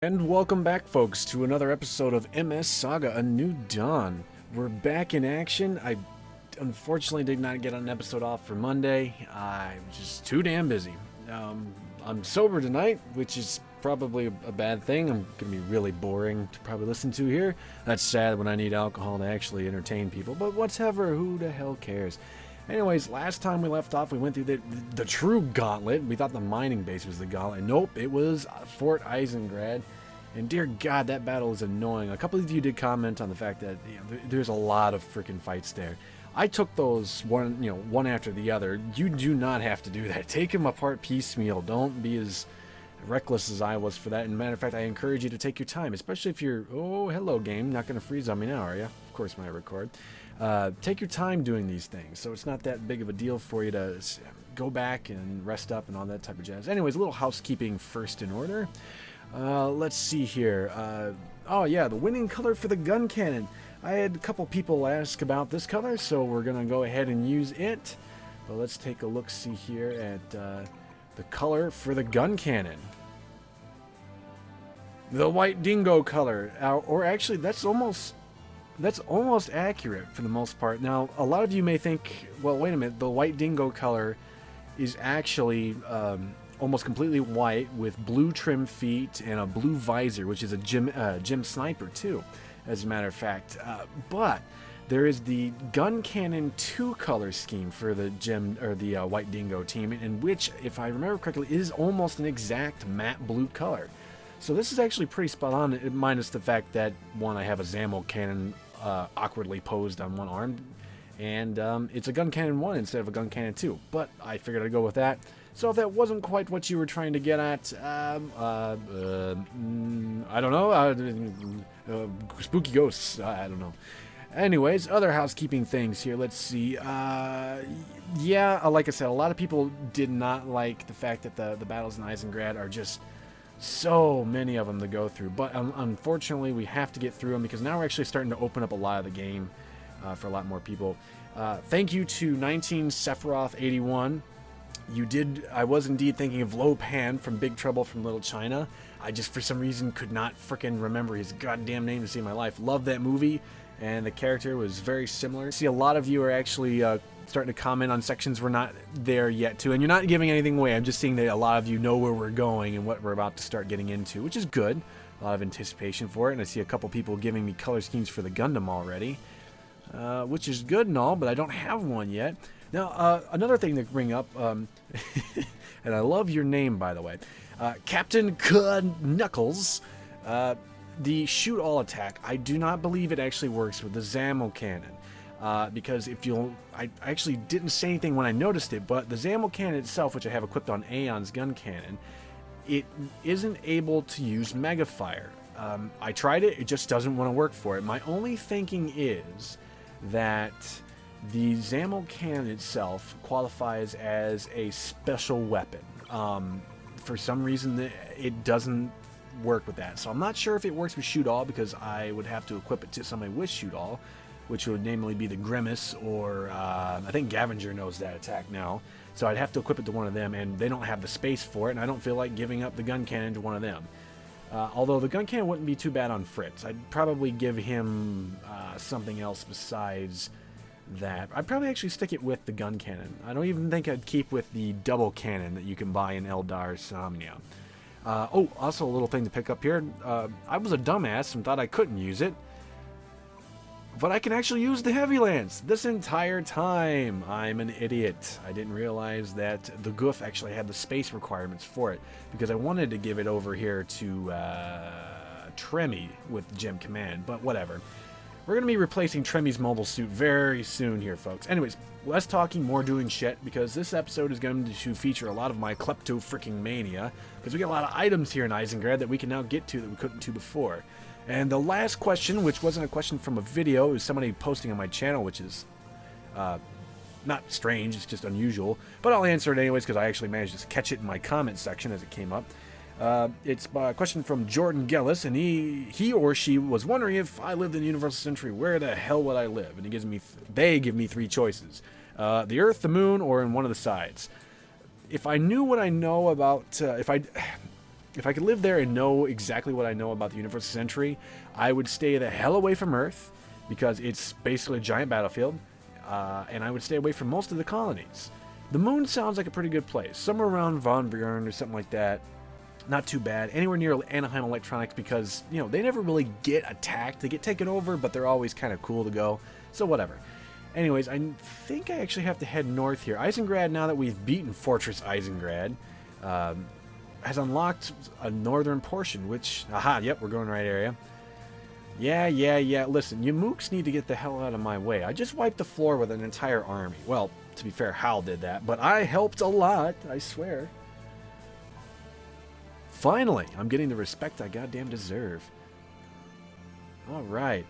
And welcome back, folks, to another episode of MS Saga: A New Dawn. We're back in action. I unfortunately did not get an episode off for Monday. I'm just too damn busy. I'm sober tonight, which is probably a bad thing. I'm going to be really boring to probably listen to here. That's sad when I need alcohol to actually entertain people, but whatever, who the hell cares? Anyways, last time we left off, we went through the true gauntlet. We thought the mining base was the gauntlet. Nope, it was Fort Eisengrad. And dear God, that battle is annoying. A couple of you did comment on the fact that there's a lot of freaking fights there. I took those one after the other. You do not have to do that. Take them apart piecemeal. Don't be as reckless as I was for that. And matter of fact, I encourage you to take your time, especially if you're, oh, hello game, not going to freeze on me now, are you? Of course, when I record. Take your time doing these things, so it's not that big of a deal for you to go back and rest up and all that type of jazz. Anyways, a little housekeeping first in order. Let's see here. Oh yeah, the winning color for the gun cannon. I had a couple people ask about this color, so we're gonna go ahead and use it. But let's take a look, see here at the color for the gun cannon. The white dingo color, or actually that's almost accurate for the most part. Now, a lot of you may think, well, wait a minute, the white dingo color is actually almost completely white with blue trim feet and a blue visor, which is a gym sniper too, as a matter of fact. But there is the gun cannon 2 color scheme for the white dingo team, in which, if I remember correctly, is almost an exact matte blue color. So this is actually pretty spot on, minus the fact that, one, I have a Zammo cannon awkwardly posed on one arm, and it's a gun cannon 1 instead of a gun cannon 2, but I figured I'd go with that. So if that wasn't quite what you were trying to get at, I don't know, spooky ghosts, I don't know. Anyways, other housekeeping things here, let's see. Yeah, like I said, a lot of people did not like the fact that the battles in Eisengrad are just so many of them to go through, but unfortunately we have to get through them because now we're actually starting to open up a lot of the game for a lot more people. Thank you to 19 Sephiroth 81. I was indeed thinking of Lo Pan from Big Trouble from Little China. I just for some reason could not frickin' remember his goddamn name to save my life. Love that movie, and the character was very similar. See, a lot of you are actually starting to comment on sections we're not there yet to, and you're not giving anything away. I'm just seeing that a lot of you know where we're going and what we're about to start getting into, which is good. A lot of anticipation for it, and I see a couple people giving me color schemes for the Gundam already, which is good and all, but I don't have one yet. Now, another thing to bring up, and I love your name, by the way, Captain Knuckles, the shoot-all attack, I do not believe it actually works with the Zammo cannon. Because I actually didn't say anything when I noticed it, but the Zammo cannon itself, which I have equipped on Aeon's gun cannon, it isn't able to use Mega Fire. I tried it just doesn't want to work for it. My only thinking is that the Zammo cannon itself qualifies as a special weapon. For some reason, it doesn't work with that. So I'm not sure if it works with Shoot-All, because I would have to equip it to somebody with Shoot-All, which would namely be the Grimace, or I think Gavenger knows that attack now. So I'd have to equip it to one of them, and they don't have the space for it, and I don't feel like giving up the gun cannon to one of them. Although the gun cannon wouldn't be too bad on Fritz. I'd probably give him something else besides that. I'd probably actually stick it with the gun cannon. I don't even think I'd keep with the double cannon that you can buy in Eldar Somnia. Oh, also a little thing to pick up here. I was a dumbass and thought I couldn't use it, but I can actually use the Heavy Lance this entire time. I'm an idiot. I didn't realize that the Goof actually had the space requirements for it, because I wanted to give it over here to Tremmy with Gem Command, but whatever. We're going to be replacing Tremmy's mobile suit very soon here, folks. Anyways, less talking, more doing shit, because this episode is going to feature a lot of my klepto-freaking-mania, because we got a lot of items here in Eisengrad that we can now get to that we couldn't to before. And the last question, which wasn't a question from a video, it was somebody posting on my channel, which is not strange, it's just unusual, but I'll answer it anyways because I actually managed to catch it in my comment section as it came up. It's a question from Jordan Gellis, and he or she was wondering, if I lived in the Universal Century, where the hell would I live? And they give me 3 choices: the Earth, the Moon, or in one of the sides. If I knew what I know about, if I could live there and know exactly what I know about the universe of Century, I would stay the hell away from Earth, because it's basically a giant battlefield, and I would stay away from most of the colonies. The moon sounds like a pretty good place, somewhere around Von Bjorn or something like that. Not too bad. Anywhere near Anaheim Electronics, because, you know, they never really get attacked. They get taken over, but they're always kind of cool to go. So whatever. Anyways, I think I actually have to head north here. Eisengrad, now that we've beaten Fortress Eisengrad, has unlocked a northern portion, which, aha, yep, we're going right area. Yeah. Listen, you mooks need to get the hell out of my way. I just wiped the floor with an entire army. Well, to be fair, Hal did that, but I helped a lot, I swear. Finally, I'm getting the respect I goddamn deserve. Alright.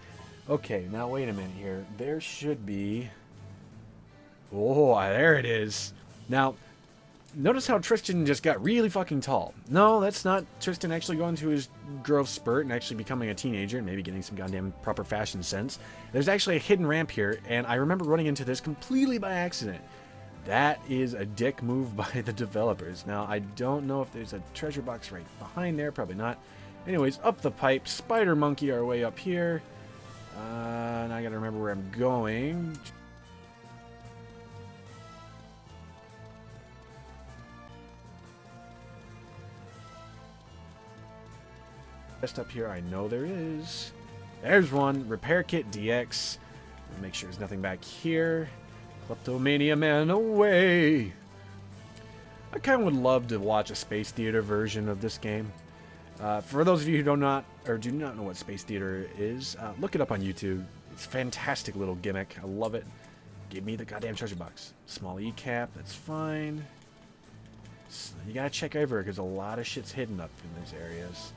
Okay, now wait a minute here. There should be... Oh, there it is. Now, notice how Tristan just got really fucking tall. No, that's not Tristan actually going through his growth spurt and actually becoming a teenager and maybe getting some goddamn proper fashion sense. There's actually a hidden ramp here, and I remember running into this completely by accident. That is a dick move by the developers. Now, I don't know if there's a treasure box right behind there. Probably not. Anyways, up the pipe. Spider Monkey our way up here. Now I gotta remember where I'm going. Just up here, I know there is. There's one. Repair Kit DX. Make sure there's nothing back here. Kleptomania Man away! I kind of would love to watch a Space Theater version of this game. For those of you who do not know what Space Theater is, look it up on YouTube. It's a fantastic little gimmick. I love it. Give me the goddamn treasure box. Small E-cap, that's fine. So you gotta check everywhere because a lot of shit's hidden up in these areas.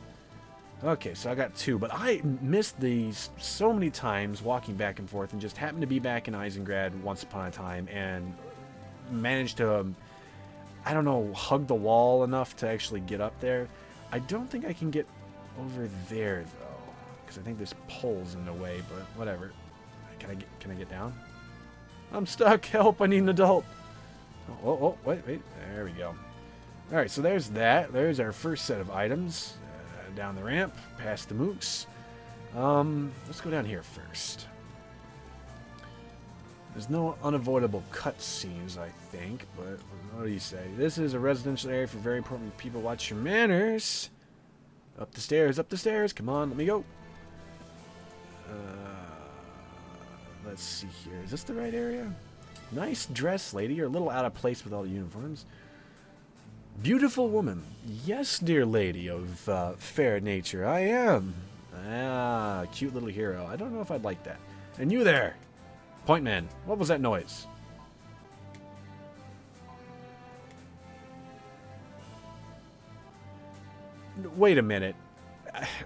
Okay, so I got 2, but I missed these so many times walking back and forth and just happened to be back in Eisengrad once upon a time and managed to, I don't know, hug the wall enough to actually get up there. I don't think I can get over there, though, because I think this pole's in the way, but whatever. Can I get down? I'm stuck. Help, I need an adult. Oh, wait. There we go. All right, so there's that. There's our first set of items. Down the ramp, past the mooks. Let's go down here first. There's no unavoidable cutscenes, I think, but what do you say? This is a residential area for very important people. Watch your manners. Up the stairs. Come on, let me go. Let's see here. Is this the right area? Nice dress, lady. You're a little out of place with all the uniforms. Beautiful woman. Yes, dear lady of fair nature, I am. Ah, cute little hero. I don't know if I'd like that. And you there, Point Man, what was that noise? Wait a minute.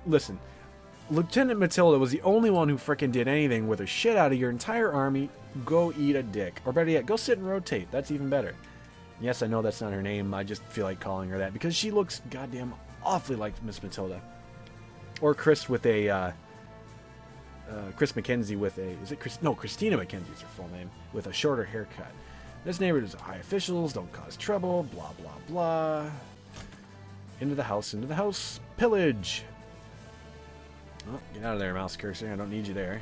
Listen, Lieutenant Matilda was the only one who frickin' did anything with a shit out of your entire army. Go eat a dick. Or better yet, go sit and rotate. That's even better. Yes, I know that's not her name. I just feel like calling her that because she looks goddamn awfully like Miss Matilda. Or Chris with a, Chris McKenzie with a, is it Chris? No, Christina McKenzie's her full name, with a shorter haircut. This neighborhood is high officials, don't cause trouble, blah, blah, blah. Into the house, pillage. Oh, get out of there, mouse cursor. I don't need you there.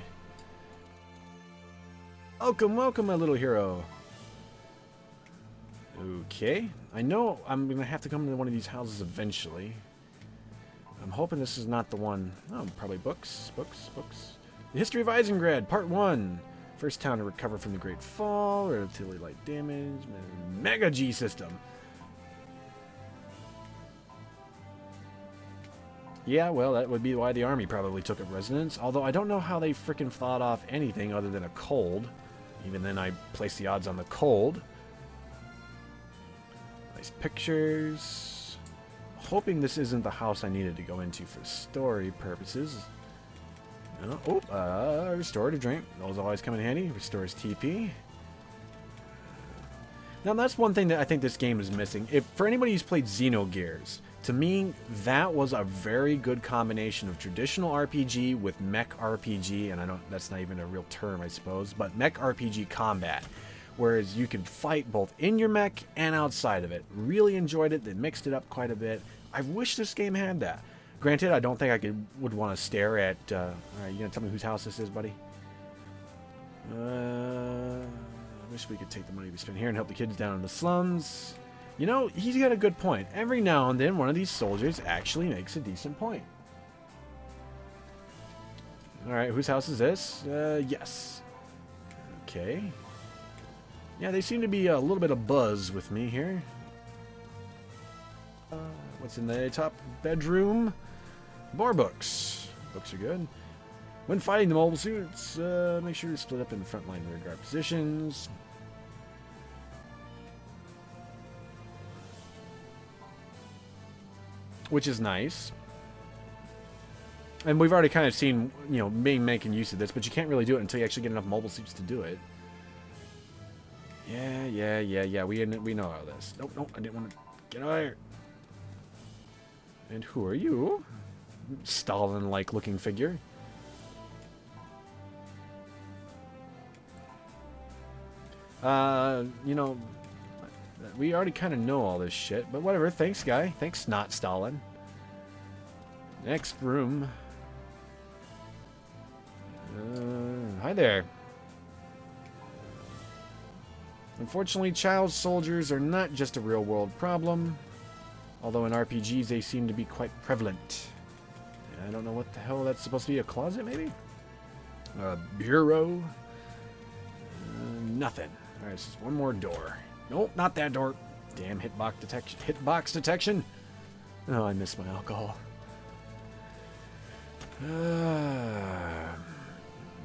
Welcome, my little hero. Okay, I know I'm going to have to come to one of these houses eventually. I'm hoping this is not the one. Oh, probably books. The History of Eisengrad, Part 1. First town to recover from the Great Fall, relatively light damage, Mega G system. Yeah, well, that would be why the army probably took up residence, although I don't know how they frickin' fought off anything other than a cold. Even then, I placed the odds on the cold. Nice pictures. Hoping this isn't the house I needed to go into for story purposes. Restorative drink. Those always come in handy. Restores TP. Now, that's one thing that I think this game is missing. If for anybody who's played Xenogears, to me, that was a very good combination of traditional RPG with mech RPG, and I don't, that's not even a real term, I suppose, but mech RPG combat, whereas you could fight both in your mech and outside of it. Really enjoyed it. They mixed it up quite a bit. I wish this game had that. Granted, I don't think I would want to stare at... Alright, you gonna tell me whose house this is, buddy? I wish we could take the money we spend here and help the kids down in the slums. You know, he's got a good point. Every now and then, one of these soldiers actually makes a decent point. Alright, whose house is this? Yes. Okay. Yeah, they seem to be a little bit of buzz with me here. What's in the top bedroom? More books. Books are good. When fighting the mobile suits, make sure to split up in front line rear guard positions. Which is nice. And we've already kind of seen, you know, making use of this, but you can't really do it until you actually get enough mobile suits to do it. Yeah. We know all this. Nope, I didn't want to get out of here. And who are you? Stalin-like looking figure. You know, we already kind of know all this shit, but whatever. Thanks, guy. Thanks, not Stalin. Next room. Hi there. Unfortunately, child soldiers are not just a real-world problem, although in RPGs they seem to be quite prevalent. I don't know what the hell that's supposed to be. A closet, maybe? A bureau? Nothing. Alright, so one more door. Nope, not that door. Damn hitbox detection. Hitbox detection? Oh, I miss my alcohol.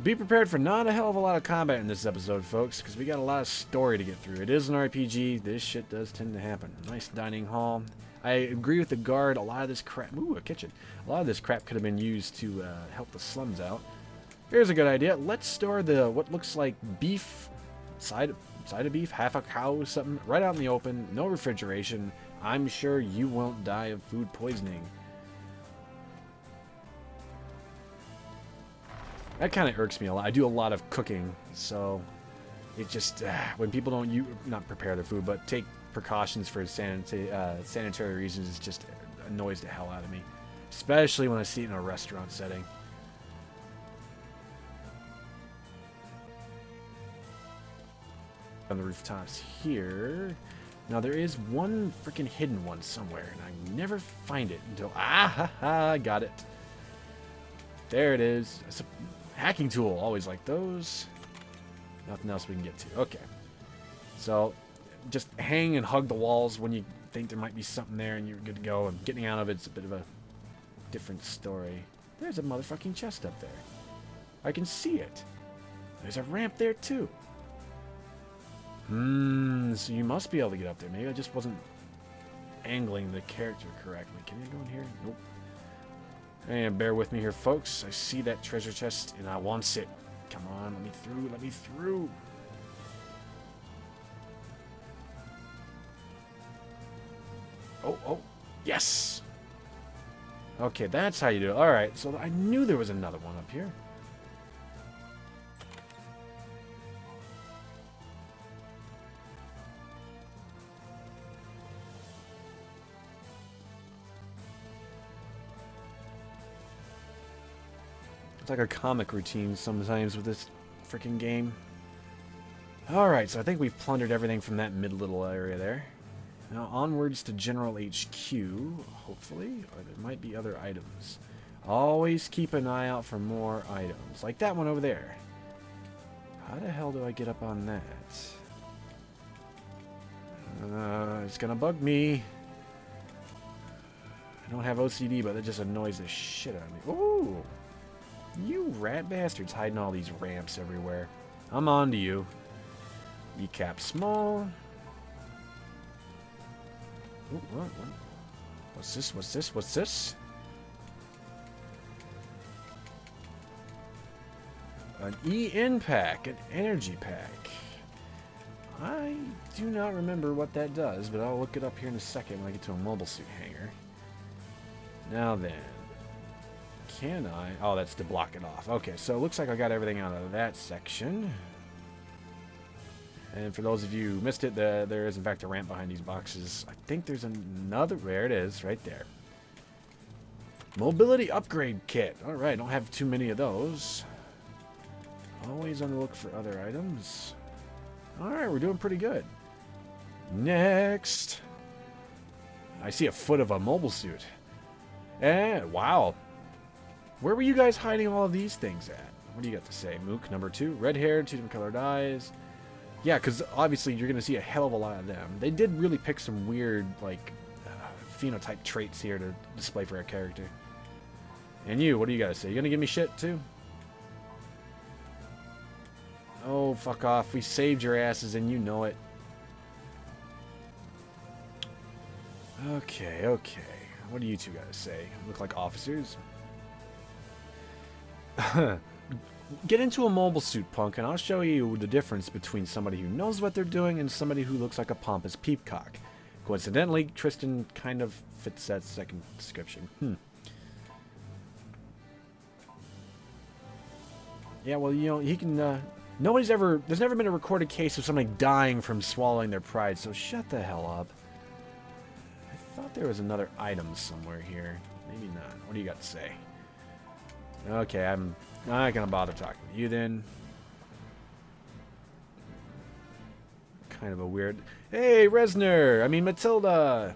Be prepared for not a hell of a lot of combat in this episode, folks, because we got a lot of story to get through. It is an RPG. This shit does tend to happen. Nice dining hall. I agree with the guard. A lot of this crap... Ooh, a kitchen. A lot of this crap could have been used to help the slums out. Here's a good idea. Let's store the what looks like beef, side of beef, half a cow, something, right out in the open. No refrigeration. I'm sure you won't die of food poisoning. That kind of irks me a lot. I do a lot of cooking, so it just when people don't not prepare their food, but take precautions for sanitary reasons, it just annoys the hell out of me, especially when I see it in a restaurant setting. On the rooftops here. Now there is one freaking hidden one somewhere, and I never find it until I got it. There it is. It's a hacking tool. Always like those. Nothing else we can get to. Okay. So just hang and hug the walls when you think there might be something there and you're good to go. And getting out of it's a bit of a different story. There's a motherfucking chest up there. I can see it. There's a ramp there too. So you must be able to get up there. Maybe I just wasn't angling the character correctly. Can you go in here? Nope. And bear with me here, folks. I see that treasure chest, and I want it. Come on, let me through, let me through. Oh, yes! Okay, that's how you do it. Alright, so I knew there was another one up here. It's like a comic routine sometimes with this freaking game. Alright, so I think we've plundered everything from that mid-little area there. Now onwards to General HQ, hopefully, or there might be other items. Always keep an eye out for more items, like that one over there. How the hell do I get up on that? It's gonna bug me. I don't have OCD, but that just annoys the shit out of me. Ooh! You rat bastards hiding all these ramps everywhere. I'm on to you. E-cap small. Ooh, what? What's this? What's this? What's this? An E-in pack, an energy pack. I do not remember what that does, but I'll look it up here in a second when I get to a mobile suit hangar. Now then. Can I? Oh, that's to block it off. Okay, so it looks like I got everything out of that section. And for those of you who missed it, there is in fact a ramp behind these boxes. I think there's another. There it is, right there. Mobility upgrade kit. Alright, don't have too many of those. Always on the look for other items. Alright, we're doing pretty good. Next. I see a foot of a mobile suit. And, wow. Where were you guys hiding all of these things at? What do you got to say? Mook, number 2. Red hair, 2 different colored eyes. Yeah, because obviously you're going to see a hell of a lot of them. They did really pick some weird, like, phenotype traits here to display for our character. And you, what do you got to say? You going to give me shit, too? Oh, fuck off. We saved your asses and you know it. Okay, okay. What do you two got to say? Look like officers? Get into a mobile suit, punk, and I'll show you the difference between somebody who knows what they're doing and somebody who looks like a pompous peepcock. Coincidentally, Tristan kind of fits that second description. Yeah, well, you know, he can, there's never been a recorded case of somebody dying from swallowing their pride, so shut the hell up. I thought there was another item somewhere here. Maybe not. What do you got to say? Okay, I'm not gonna bother talking to you then. Kind of a weird... Hey, Resner! I mean, Matilda!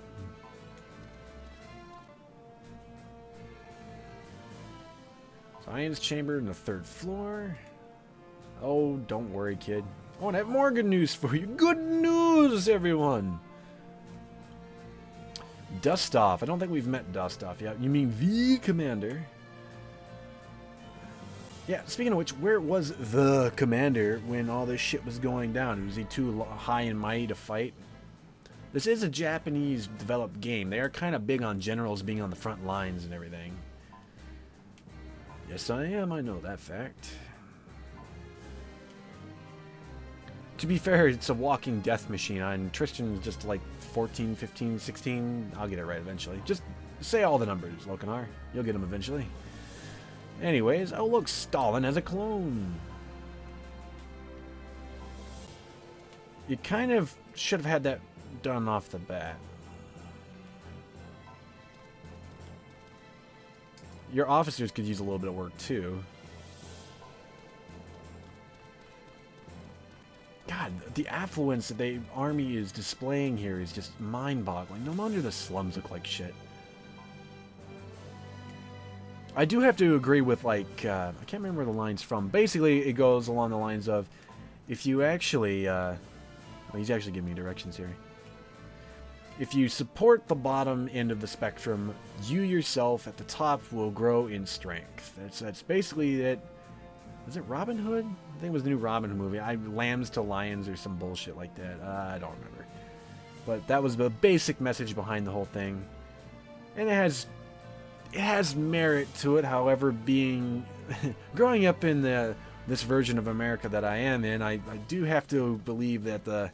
Science chamber in the 3rd floor. Oh, don't worry, kid. Oh, and I have more good news for you. Good news, everyone! Dustoff. I don't think we've met Dustoff yet. You mean the commander? Yeah, speaking of which, where was the commander when all this shit was going down? Was he too high and mighty to fight? This is a Japanese-developed game. They are kind of big on generals being on the front lines and everything. Yes, I am. I know that fact. To be fair, it's a walking death machine, and Tristan's just like 14, 15, 16. I'll get it right eventually. Just say all the numbers, Lokanar. You'll get them eventually. Anyways, oh look, Stalin as a clone. You kind of should have had that done off the bat. Your officers could use a little bit of work too. God, the affluence that the army is displaying here is just mind-boggling. No wonder the slums look like shit. I do have to agree with, like, I can't remember where the line's from. Basically, it goes along the lines of, if you actually, well, he's actually giving me directions here. If you support the bottom end of the spectrum, you yourself at the top will grow in strength. That's basically it. Was it Robin Hood? I think it was the new Robin Hood movie. Lambs to Lions or some bullshit like that. I don't remember. But that was the basic message behind the whole thing. And it has merit to it. However, being growing up in this version of America that I am in, I do have to believe that the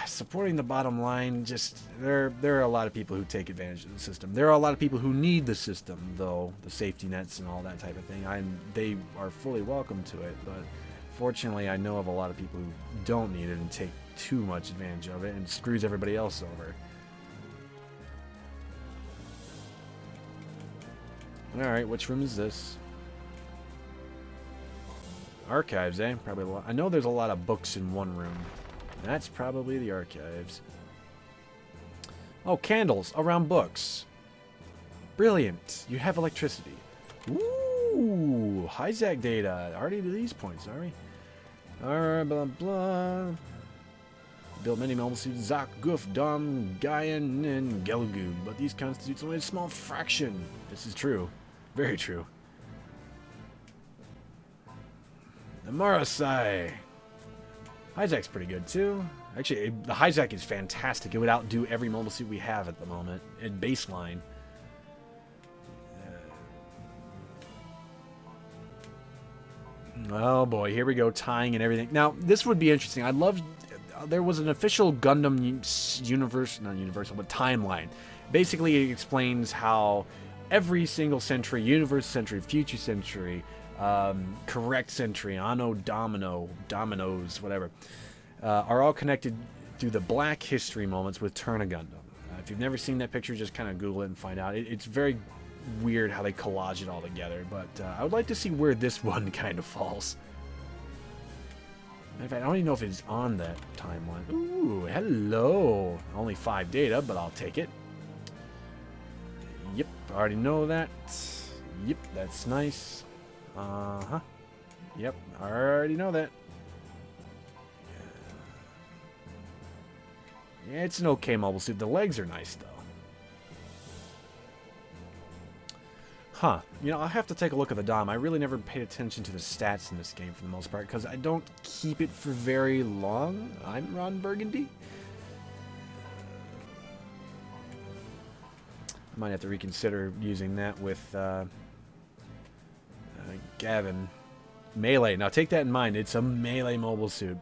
supporting the bottom line, just there are a lot of people who take advantage of the system. There are a lot of people who need the system, though, the safety nets and all that type of thing. They are fully welcome to it, but fortunately I know of a lot of people who don't need it and take too much advantage of it and screws everybody else over. Alright, which room is this? Archives, eh? Probably a lot. I know there's a lot of books in one room. That's probably the archives. Oh, candles around books. Brilliant. You have electricity. Ooh, Hijack data. Already to these points, are we? Alright, blah, blah. Built many mobile suits, Zak, Goof, Dom, Gaian, and Gelgoob, but these constitutes only a small fraction. This is true. Very true. The Marasai. Hijack's pretty good too. Actually, the Hijack is fantastic. It would outdo every mobile suit we have at the moment in baseline. Oh boy, here we go, tying and everything. Now, this would be interesting. I'd love... There was an official Gundam not universal, but timeline. Basically, it explains how every single century, universe century, future century, correct century, Anno Domino, Dominoes, whatever, are all connected through the black history moments with Turn a Gundam. If you've never seen that picture, just kind of Google it and find out. It's very weird how they collage it all together. But I would like to see where this one kind of falls. In fact, I don't even know if it's on that timeline. Ooh, hello. Only 5 data, but I'll take it. Yep, I already know that. Yep, that's nice. Uh-huh. Yep, I already know that. Yeah, it's an okay mobile suit. The legs are nice, though. Huh. You know, I'll have to take a look at the DOM. I really never paid attention to the stats in this game for the most part, because I don't keep it for very long. I'm Ron Burgundy. I might have to reconsider using that with Gavin. Melee. Now take that in mind. It's a melee mobile suit.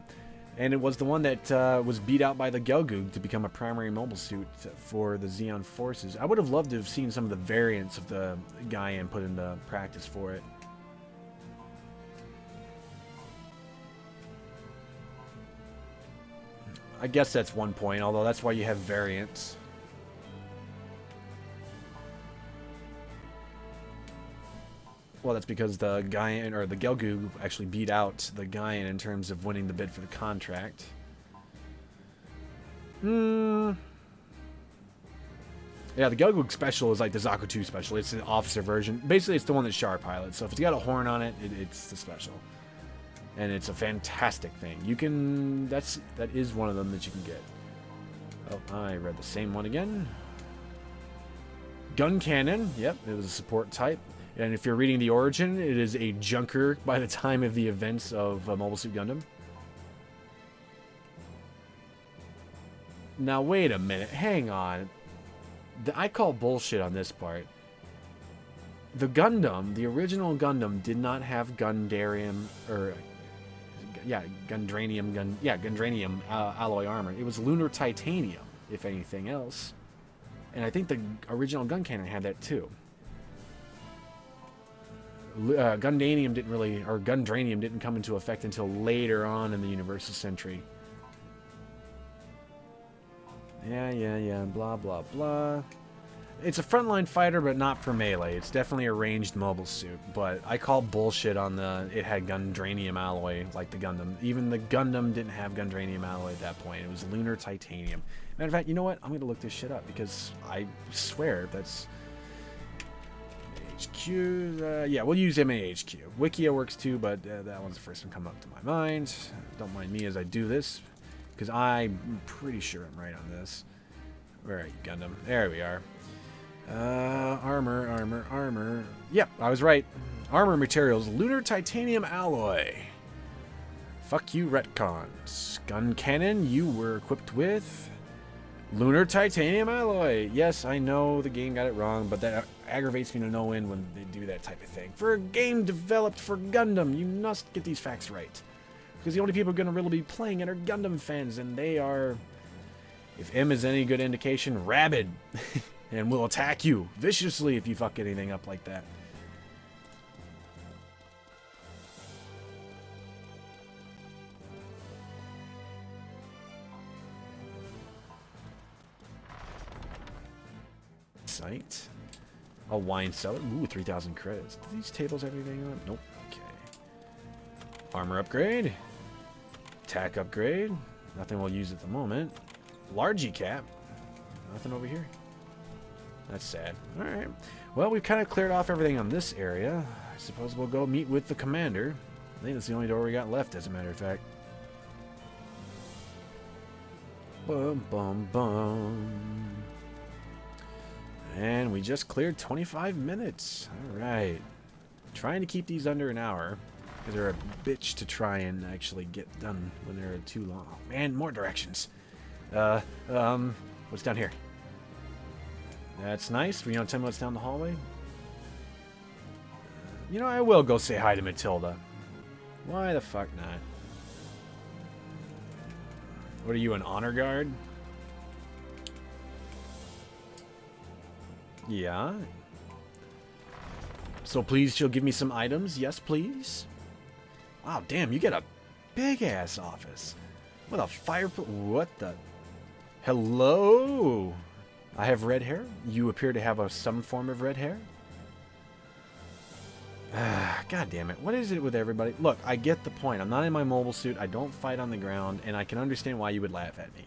And it was the one that was beat out by the Gelgoog to become a primary mobile suit for the Xeon forces. I would have loved to have seen some of the variants of the Gaian put into practice for it. I guess that's one point, although that's why you have variants. Well, that's because the Gaian, or the Gelgoog, actually beat out the Gaian in terms of winning the bid for the contract. Yeah, the Gelgoog special is like the Zaku 2 special. It's the officer version. Basically, it's the one that Char pilots. So if it's got a horn on it, it's the special. And it's a fantastic thing. You can... That is one of them that you can get. Oh, I read the same one again. Gun cannon. Yep, it was a support type. And if you're reading the origin, it is a junker by the time of the events of Mobile Suit Gundam. Now, wait a minute. Hang on. I call bullshit on this part. The Gundam, the original Gundam, did not have Gundarium, or... Yeah, Gundranium alloy armor. It was lunar titanium, if anything else. And I think the original gun cannon had that too. Gundanium didn't really, or Gundranium didn't come into effect until later on in the Universal Century. Yeah, blah, blah, blah. It's a frontline fighter, but not for melee. It's definitely a ranged mobile suit, but I call bullshit on it had Gundranium alloy, like the Gundam. Even the Gundam didn't have Gundranium alloy at that point. It was lunar titanium. Matter of fact, you know what? I'm going to look this shit up, because I swear that's... HQ, yeah, we'll use MAHQ. Wikia works too, but that one's the first one come up to my mind. Don't mind me as I do this, because I'm pretty sure I'm right on this. Where are you, Gundam? There we are. Armor. Yep, I was right. Armor materials, lunar titanium alloy. Fuck you, retcons. Gun cannon, you were equipped with lunar titanium alloy. Yes, I know the game got it wrong, but that aggravates me to no end when they do that type of thing. For a game developed for Gundam, you must get these facts right. Because the only people going to really be playing it are Gundam fans, and they are, if M is any good indication, rabid. And will attack you viciously if you fuck anything up like that. Site. A wine cellar. Ooh, 3,000 credits. Do these tables have anything on? Nope. Okay. Armor upgrade. Attack upgrade. Nothing we'll use at the moment. Largy cap. Nothing over here. That's sad. Alright. Well, we've kind of cleared off everything on this area. I suppose we'll go meet with the commander. I think that's the only door we got left, as a matter of fact. Bum, bum, bum. And we just cleared 25 minutes. Alright. Trying to keep these under an hour, because they're a bitch to try and actually get done when they're too long. Oh, man, more directions. What's down here? That's nice. You know, 10 minutes down the hallway. You know, I will go say hi to Matilda. Why the fuck not? What are you, an honor guard? Yeah. So please, she'll give me some items. Yes, please. Wow, damn, you get a big-ass office. With a fireplace. What the? Hello? I have red hair. You appear to have some form of red hair. God damn it. What is it with everybody? Look, I get the point. I'm not in my mobile suit. I don't fight on the ground, and I can understand why you would laugh at me.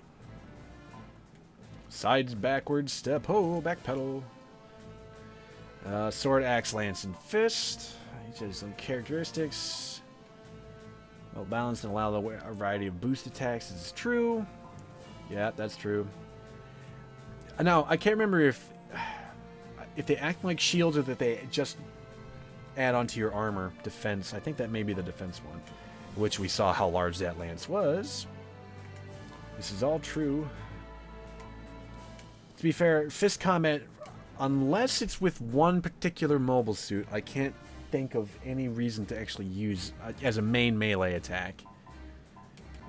Sides, backwards, step, ho, back pedal. Sword, axe, lance, and fist. Each has some characteristics. Well balanced and allow a variety of boost attacks. This is true. Yeah, that's true. Now, I can't remember if they act like shields or that they just add onto your armor defense. I think that may be the defense one, which we saw how large that lance was. This is all true. To be fair, fist combat, unless it's with one particular mobile suit, I can't think of any reason to actually use as a main melee attack.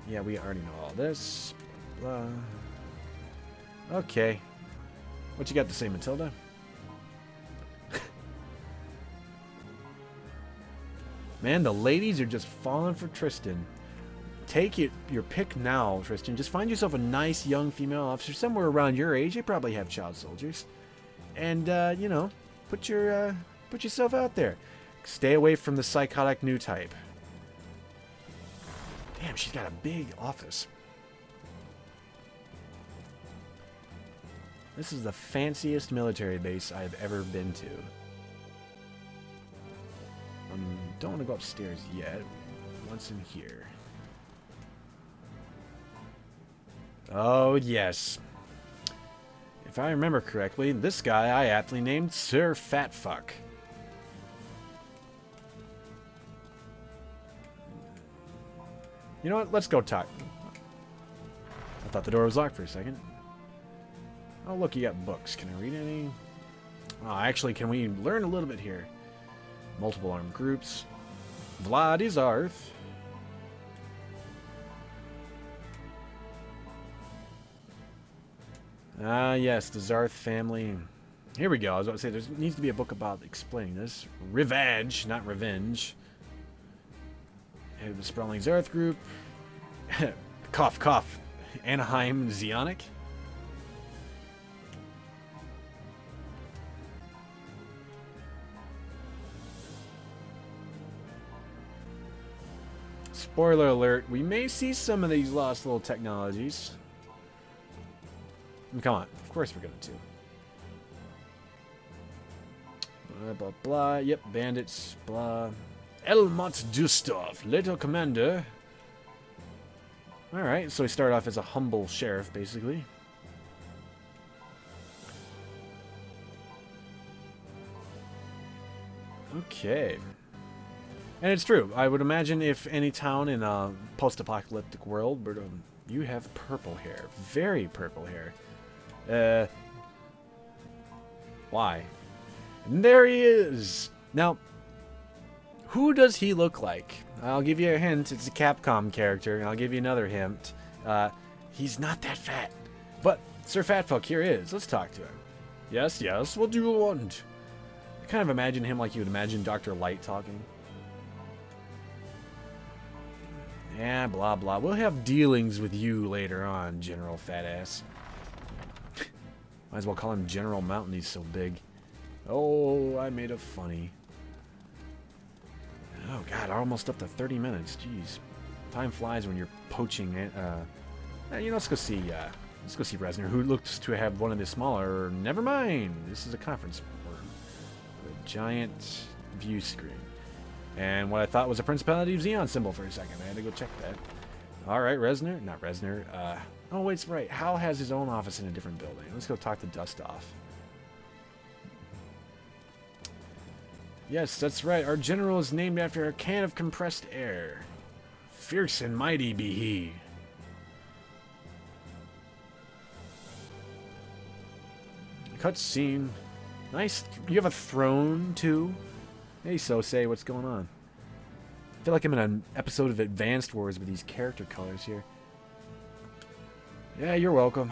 Yeah, we already know all this. Blah. Okay. What you got to say, Matilda? Man, the ladies are just falling for Tristan. Take your pick now, Tristan. Just find yourself a nice young female officer somewhere around your age. They probably have child soldiers. And, you know, put yourself out there. Stay away from the psychotic new type. Damn, she's got a big office. This is the fanciest military base I've ever been to. Don't want to go upstairs yet. What's in here? Oh, yes. If I remember correctly, this guy I aptly named Sir Fatfuck. You know what? Let's go talk. I thought the door was locked for a second. Oh, look, you got books. Can I read any? Oh, actually, can we learn a little bit here? Multiple armed groups. Vlad is Arth. Ah, yes, the Zarth family. Here we go. I was about to say, there needs to be a book about explaining this. Revenge, not revenge. Head of the sprawling Zarth group. Cough, cough. Anaheim Zionic. Spoiler alert, we may see some of these lost little technologies. Come on, of course we're going to. Blah, blah, blah. Yep, bandits, blah. Elmot Dustov, little commander. Alright, so we start off as a humble sheriff, basically. Okay. And it's true. I would imagine if any town in a post-apocalyptic world, but you have purple hair. Very purple hair. Why? And there he is! Now, who does he look like? I'll give you a hint. It's a Capcom character. And I'll give you another hint. He's not that fat. But Sir Fatfuck here is. Let's talk to him. Yes, yes, what do you want? I kind of imagine him like you would imagine Dr. Light talking. Yeah, blah, blah. We'll have dealings with you later on, General Fatass. Might as well call him General Mountain, he's so big. Oh, I made a funny. Oh, God, almost up to 30 minutes. Jeez. Time flies when you're poaching. You know, let's go see Resner, who looks to have one of the smaller... Never mind. This is a conference room. A giant view screen. And what I thought was a Principality of Xeon symbol for a second. I had to go check that. Alright, Resner. Not Resner. Oh, wait, it's right. Hal has his own office in a different building. Let's go talk to Dustoff. Yes, that's right. Our general is named after a can of compressed air. Fierce and mighty be he. Cutscene. Nice. You have a throne, too? Hey, Sosei, what's going on? I feel like I'm in an episode of Advanced Wars with these character colors here. Yeah, you're welcome.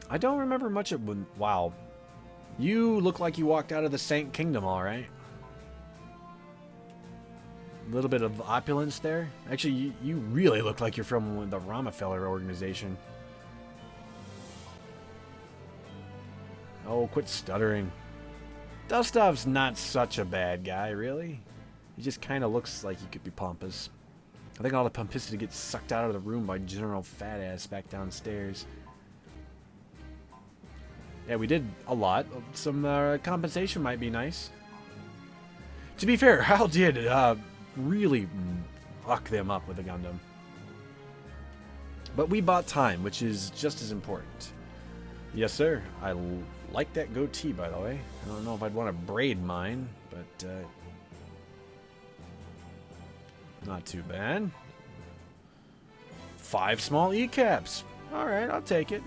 I don't remember much of when... Wow. You look like you walked out of the Saint Kingdom, alright. A little bit of opulence there. Actually, you really look like you're from the Rockefeller organization. Oh, quit stuttering. Dustov's not such a bad guy, really. He just kind of looks like he could be pompous. I think all the pomposity gets sucked out of the room by General Fat Ass back downstairs. Yeah, we did a lot. Some compensation might be nice. To be fair, Hal did really fuck them up with a Gundam. But we bought time, which is just as important. Yes, sir. I like that goatee, by the way. I don't know if I'd want to braid mine, but not too bad. 5 small E-caps. Alright, I'll take it.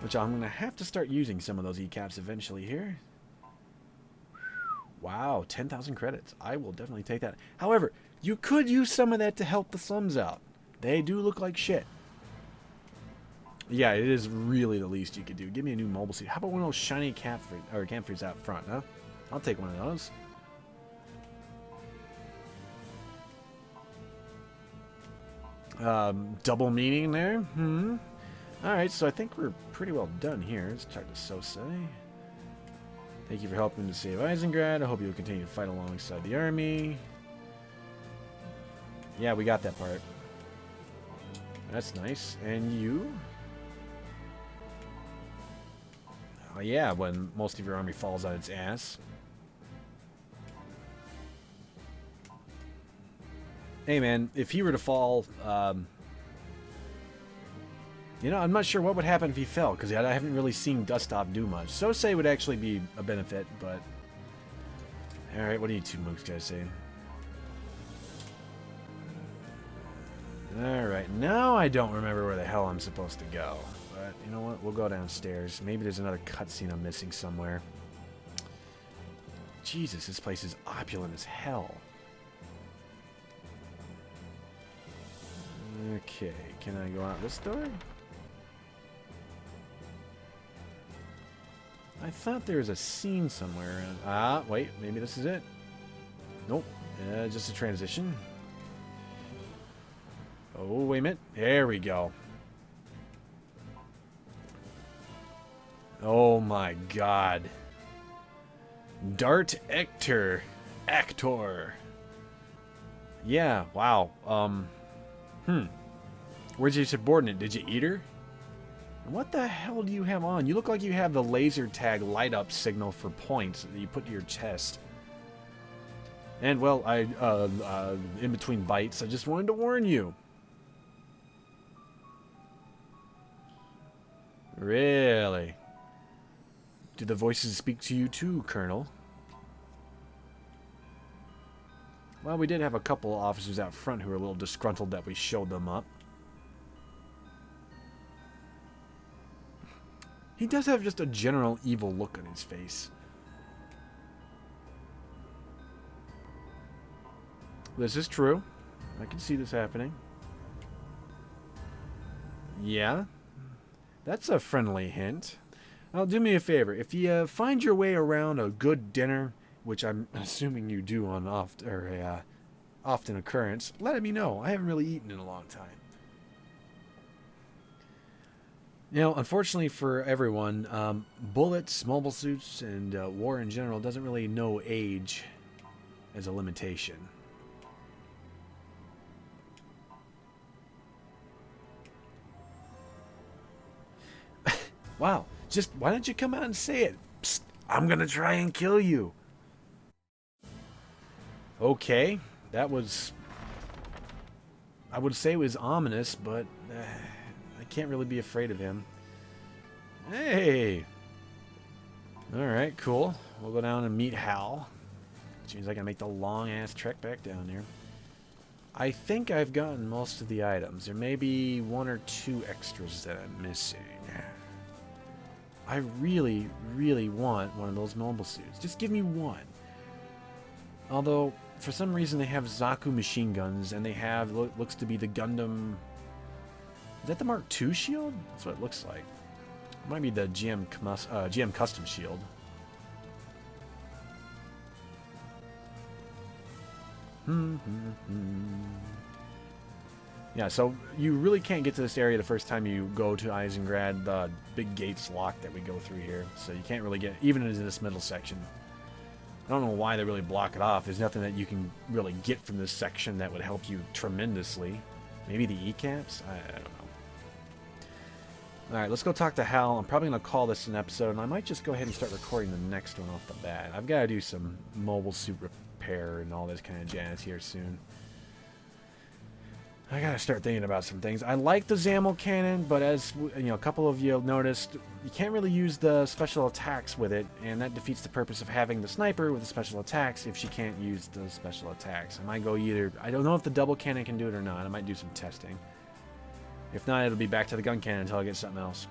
Which I'm going to have to start using some of those E-caps eventually here. Wow, 10,000 credits. I will definitely take that. However, you could use some of that to help the slums out. They do look like shit. Yeah, it is really the least you could do. Give me a new mobile suit. How about one of those shiny campfires out front, huh? I'll take one of those. Double meaning there. Alright, so I think we're pretty well done here. Let's talk to Sosei. Thank you for helping to save Eisengrad. I hope you'll continue to fight alongside the army. Yeah, we got that part. That's nice. And you? Oh yeah, when most of your army falls on its ass. Hey man, if he were to fall, you know, I'm not sure what would happen if he fell, because I haven't really seen Dustov do much. Sosei would actually be a benefit, but... Alright, what do you two mooks guys say? Alright, now I don't remember where the hell I'm supposed to go. But, you know what, we'll go downstairs. Maybe there's another cutscene I'm missing somewhere. Jesus, this place is opulent as hell. Okay, can I go out this door? I thought there was a scene somewhere. Ah, wait, maybe this is it. Nope, just a transition. Oh, wait a minute. There we go. Oh my god. Dart Ector. Actor. Yeah, wow. Where's your subordinate? Did you eat her? What the hell do you have on? You look like you have the laser tag light up signal for points that you put to your chest. And well, in between bites, I just wanted to warn you. Really? Do the voices speak to you too, Colonel? Well, we did have a couple officers out front who were a little disgruntled that we showed them up. He does have just a general evil look on his face. This is true. I can see this happening. Yeah. That's a friendly hint. Now, do me a favor. If you find your way around a good dinner, which I'm assuming you do on often occurrence, let me know. I haven't really eaten in a long time. You know, unfortunately for everyone, bullets, mobile suits, and war in general doesn't really know age as a limitation. Wow, just why don't you come out and say it? Psst, I'm gonna try and kill you. Okay, that was... I would say it was ominous, but... I can't really be afraid of him. Hey! Alright, cool. We'll go down and meet Hal. Which means I can make the long-ass trek back down here. I think I've gotten most of the items. There may be 1 or 2 extras that I'm missing. I really, really want one of those mobile suits. Just give me one. Although, for some reason, they have Zaku machine guns, and they have, looks to be the Gundam... Is that the Mark II shield? That's what it looks like. It might be the GM Custom shield. Yeah, so you really can't get to this area the first time you go to Eisengrad. The big gate's locked that we go through here, so you can't really get even into this middle section. I don't know why they really block it off. There's nothing that you can really get from this section that would help you tremendously. Maybe the E-caps? I don't know. Alright, let's go talk to Hal. I'm probably going to call this an episode, and I might just go ahead and start recording the next one off the bat. I've got to do some mobile suit repair and all this kind of jazz here soon. I gotta start thinking about some things. I like the Zamel cannon, but as you know, a couple of you have noticed, you can't really use the special attacks with it, and that defeats the purpose of having the sniper with the special attacks if she can't use the special attacks. I might go either. I don't know if the double cannon can do it or not. I might do some testing. If not, it'll be back to the gun cannon until I get something else.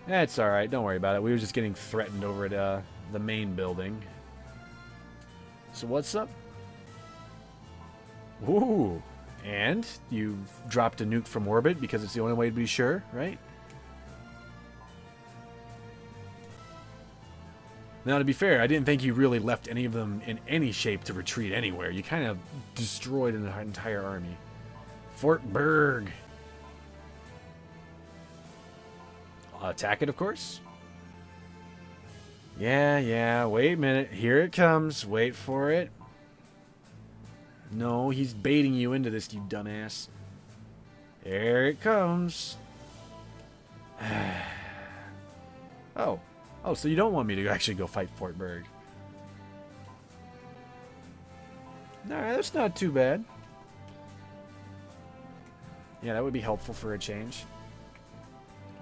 It's alright, don't worry about it. We were just getting threatened over at the main building. So what's up? Ooh. And you've dropped a nuke from orbit because it's the only way to be sure, right? Now, to be fair, I didn't think you really left any of them in any shape to retreat anywhere. You kind of destroyed an entire army. Fort Berg. Attack it, of course. Yeah, wait a minute. Here it comes. Wait for it. No, he's baiting you into this, you dumbass. There it comes. Oh, so you don't want me to actually go fight Fort Berg. Alright, that's not too bad. Yeah, that would be helpful for a change.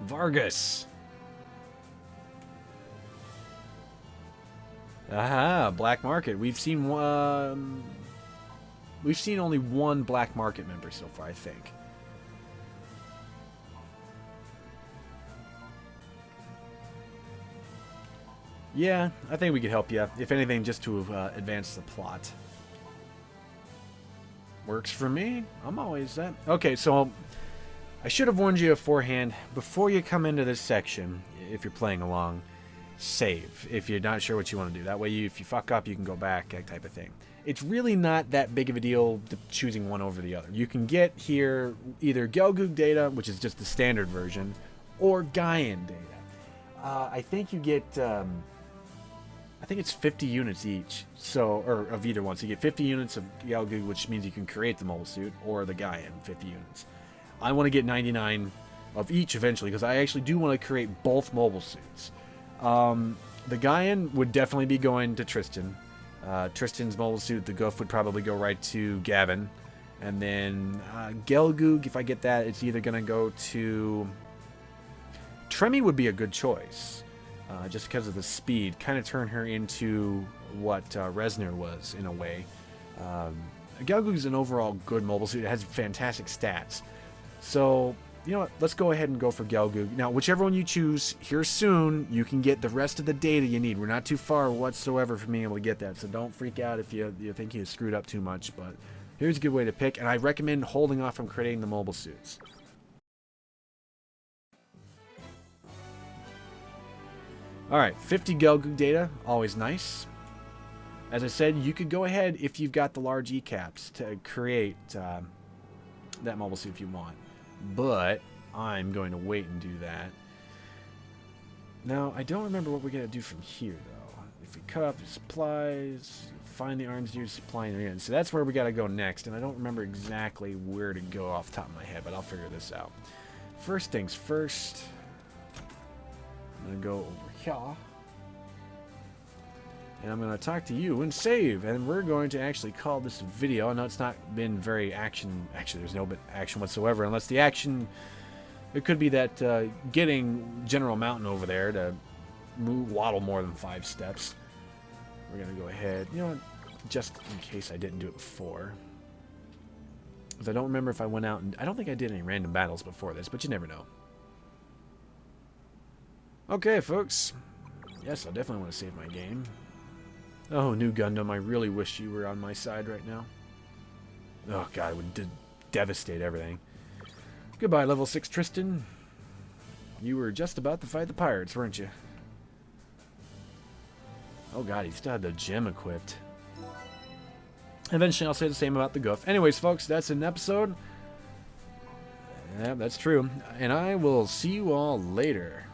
Vargas. Aha, black market. We've seen only one black market member so far, I think. Yeah, I think we could help you. If anything, just to advance the plot. Works for me. I'm always that. Okay, so I should have warned you beforehand. Before you come into this section, if you're playing along, save. If you're not sure what you want to do. That way, if you fuck up, you can go back, that type of thing. It's really not that big of a deal choosing one over the other. You can get here either Gelgoog data, which is just the standard version, or Gaian data. I think you get, I think it's 50 units each, or of either one. So you get 50 units of Gelgoog, which means you can create the mobile suit, or the Gaian, 50 units. I want to get 99 of each eventually, because I actually do want to create both mobile suits. The Gaian would definitely be going to Tristan. Tristan's mobile suit, the Goof, would probably go right to Gavin. And then Gelgoog, if I get that, it's either going to go to... Tremi would be a good choice, just because of the speed. Kind of turn her into what Resner was, in a way. Gelgoog's an overall good mobile suit. It has fantastic stats. So, you know what? Let's go ahead and go for Gelgoog. Now, whichever one you choose, here soon, you can get the rest of the data you need. We're not too far whatsoever from being able to get that, so don't freak out if you think you screwed up too much, but here's a good way to pick, and I recommend holding off from creating the mobile suits. Alright, 50 Gelgoog data, always nice. As I said, you could go ahead, if you've got the large E-caps, to create that mobile suit if you want. But I'm going to wait and do that. Now, I don't remember what we're going to do from here, though. If we cut off the supplies, find the arms used supplying the end. So that's where we got to go next, and I don't remember exactly where to go off the top of my head, but I'll figure this out. First things first, I'm going to go over here. And I'm going to talk to you and save. And we're going to actually call this a video. I know it's not been very action. Actually, there's no action whatsoever. Unless the action... It could be that getting General Mountain over there to waddle more than 5 steps. We're going to go ahead. You know what? Just in case I didn't do it before. Because I don't remember if I went out and... I don't think I did any random battles before this, but you never know. Okay, folks. Yes, I definitely want to save my game. Oh, new Gundam, I really wish you were on my side right now. Oh, God, it would devastate everything. Goodbye, level 6 Tristan. You were just about to fight the pirates, weren't you? Oh, God, he still had the gem equipped. Eventually, I'll say the same about the Goof. Anyways, folks, that's an episode. Yeah, that's true. And I will see you all later.